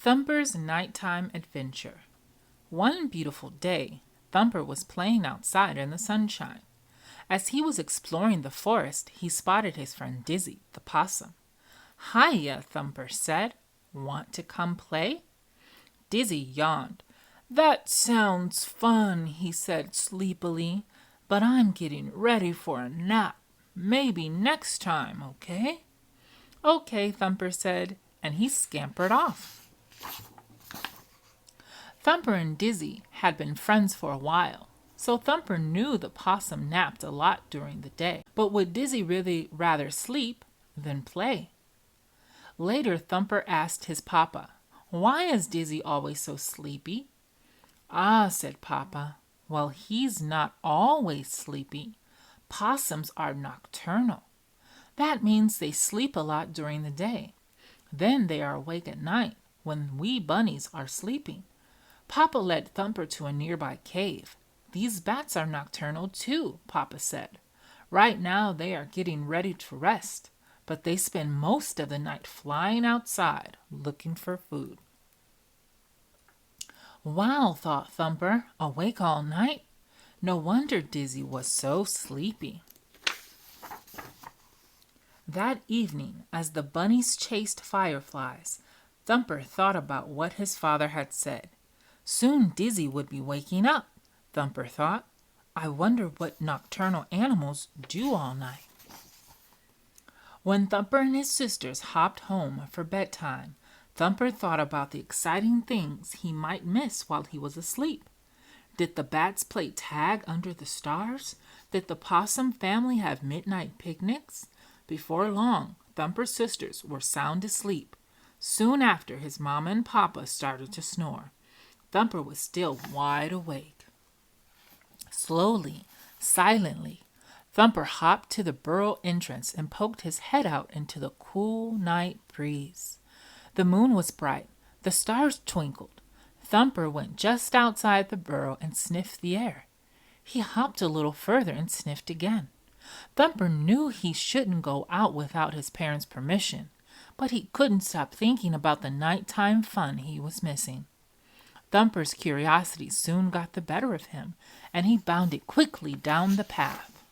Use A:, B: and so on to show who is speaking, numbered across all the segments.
A: Thumper's Nighttime Adventure. One beautiful day, Thumper was playing outside in the sunshine. As he was exploring the forest, he spotted his friend Dizzy, the possum. "Hiya," Thumper said. "Want to come play?" Dizzy yawned. "That sounds fun," he said sleepily, "but I'm getting ready for a nap. Maybe next time, okay?" "Okay," Thumper said, and he scampered off. Thumper and Dizzy had been friends for a while, so Thumper knew the possum napped a lot during the day. But would Dizzy really rather sleep than play? Later, Thumper asked his papa, "Why is Dizzy always so sleepy?" "Ah," said Papa, "well, he's not always sleepy. Possums are nocturnal. That means they sleep a lot during the day. Then they are awake at night when we bunnies are sleeping." Papa led Thumper to a nearby cave. "These bats are nocturnal too," Papa said. "Right now they are getting ready to rest, but they spend most of the night flying outside looking for food." "Wow," thought Thumper, "awake all night? No wonder Dizzy was so sleepy." That evening, as the bunnies chased fireflies, Thumper thought about what his father had said. Soon Dizzy would be waking up, Thumper thought. I wonder what nocturnal animals do all night. When Thumper and his sisters hopped home for bedtime, Thumper thought about the exciting things he might miss while he was asleep. Did the bats play tag under the stars? Did the possum family have midnight picnics? Before long, Thumper's sisters were sound asleep. Soon after, his mama and papa started to snore. Thumper was still wide awake. Slowly, silently, Thumper hopped to the burrow entrance and poked his head out into the cool night breeze. The moon was bright. The stars twinkled. Thumper went just outside the burrow and sniffed the air. He hopped a little further and sniffed again. Thumper knew he shouldn't go out without his parents' permission, but he couldn't stop thinking about the nighttime fun he was missing. Thumper's curiosity soon got the better of him, and he bounded quickly down the path.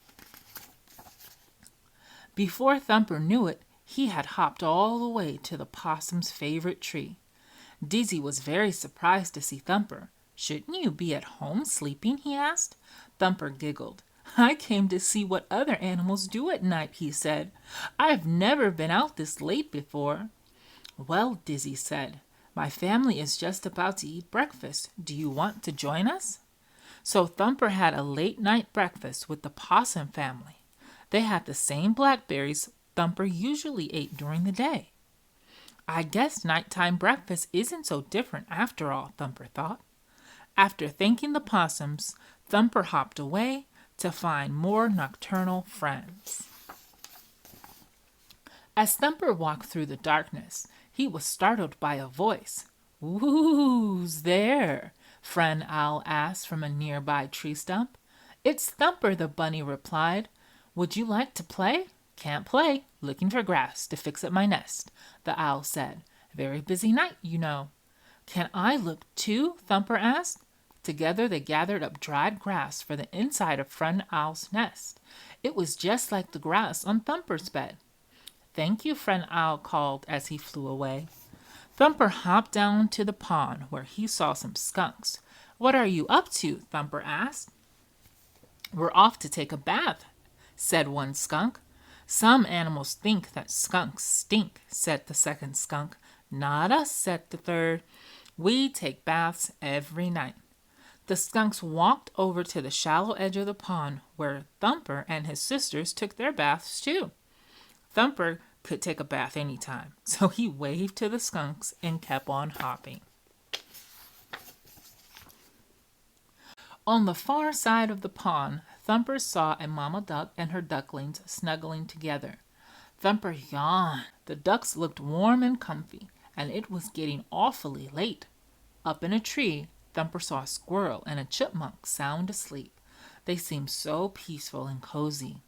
A: Before Thumper knew it, he had hopped all the way to the possum's favorite tree. Dizzy was very surprised to see Thumper. "Shouldn't you be at home sleeping?" he asked. Thumper giggled. "I came to see what other animals do at night," he said. "I've never been out this late before." "Well," Dizzy said, "my family is just about to eat breakfast. Do you want to join us?" So Thumper had a late-night breakfast with the possum family. They had the same blackberries Thumper usually ate during the day. I guess nighttime breakfast isn't so different after all, Thumper thought. After thanking the possums, Thumper hopped away to find more nocturnal friends. As Thumper walked through the darkness, he was startled by a voice. "Who's there?" Friend Owl asked from a nearby tree stump. "It's Thumper," the bunny replied. "Would you like to play?" "Can't play. Looking for grass to fix up my nest," the owl said. "Very busy night, you know." "Can I look too?" Thumper asked. Together they gathered up dried grass for the inside of Friend Owl's nest. It was just like the grass on Thumper's bed. "Thank you," Friend Owl called as he flew away. Thumper hopped down to the pond where he saw some skunks. "What are you up to?" Thumper asked. "We're off to take a bath," said one skunk. "Some animals think that skunks stink," said the second skunk. "Not us," said the third. "We take baths every night." The skunks walked over to the shallow edge of the pond where Thumper and his sisters took their baths too. Thumper could take a bath anytime, so he waved to the skunks and kept on hopping. On the far side of the pond, Thumper saw a mama duck and her ducklings snuggling together. Thumper yawned. The ducks looked warm and comfy, and it was getting awfully late. Up in a tree, Thumper saw a squirrel and a chipmunk sound asleep. They seemed so peaceful and cozy.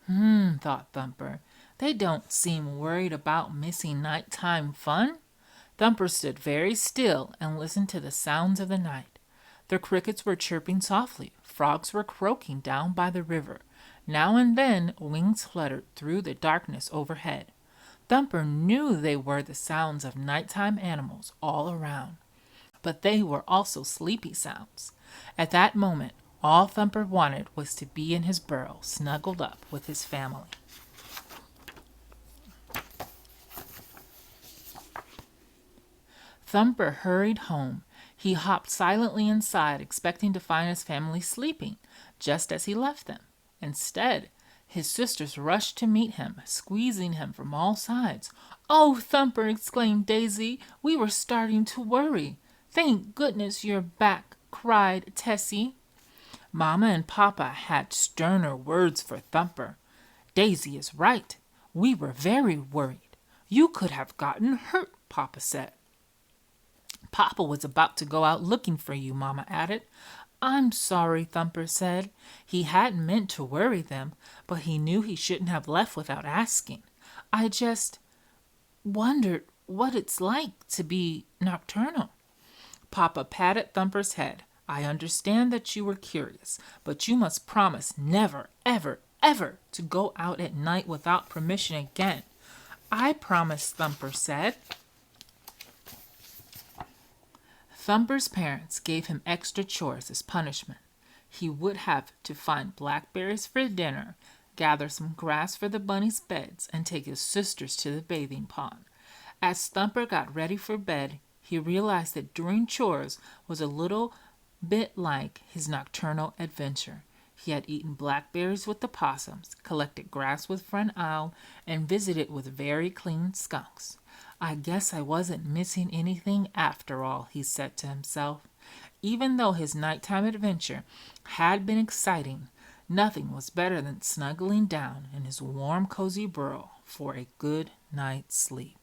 A: Thought Thumper. They don't seem worried about missing nighttime fun. Thumper stood very still and listened to the sounds of the night. The crickets were chirping softly, frogs were croaking down by the river. Now and then wings fluttered through the darkness overhead. Thumper knew they were the sounds of nighttime animals all around, but they were also sleepy sounds. At that moment, all Thumper wanted was to be in his burrow, snuggled up with his family. Thumper hurried home. He hopped silently inside, expecting to find his family sleeping, just as he left them. Instead, his sisters rushed to meet him, squeezing him from all sides. "Oh, Thumper!" exclaimed Daisy. "We were starting to worry." "Thank goodness you're back!" cried Tessie. Mama and Papa had sterner words for Thumper. "Daisy is right. We were very worried. You could have gotten hurt," Papa said. "Papa was about to go out looking for you," Mama added. "I'm sorry," Thumper said. He hadn't meant to worry them, but he knew he shouldn't have left without asking. "I just wondered what it's like to be nocturnal." Papa patted Thumper's head. "I understand that you were curious, but you must promise never, ever, ever to go out at night without permission again." "I promise," Thumper said. Thumper's parents gave him extra chores as punishment. He would have to find blackberries for dinner, gather some grass for the bunnies' beds, and take his sisters to the bathing pond. As Thumper got ready for bed, he realized that doing chores was a little bit like his nocturnal adventure. He had eaten blackberries with the possums, collected grass with Friend Owl, and visited with very clean skunks. "I guess I wasn't missing anything after all," he said to himself. Even though his nighttime adventure had been exciting, nothing was better than snuggling down in his warm, cozy burrow for a good night's sleep.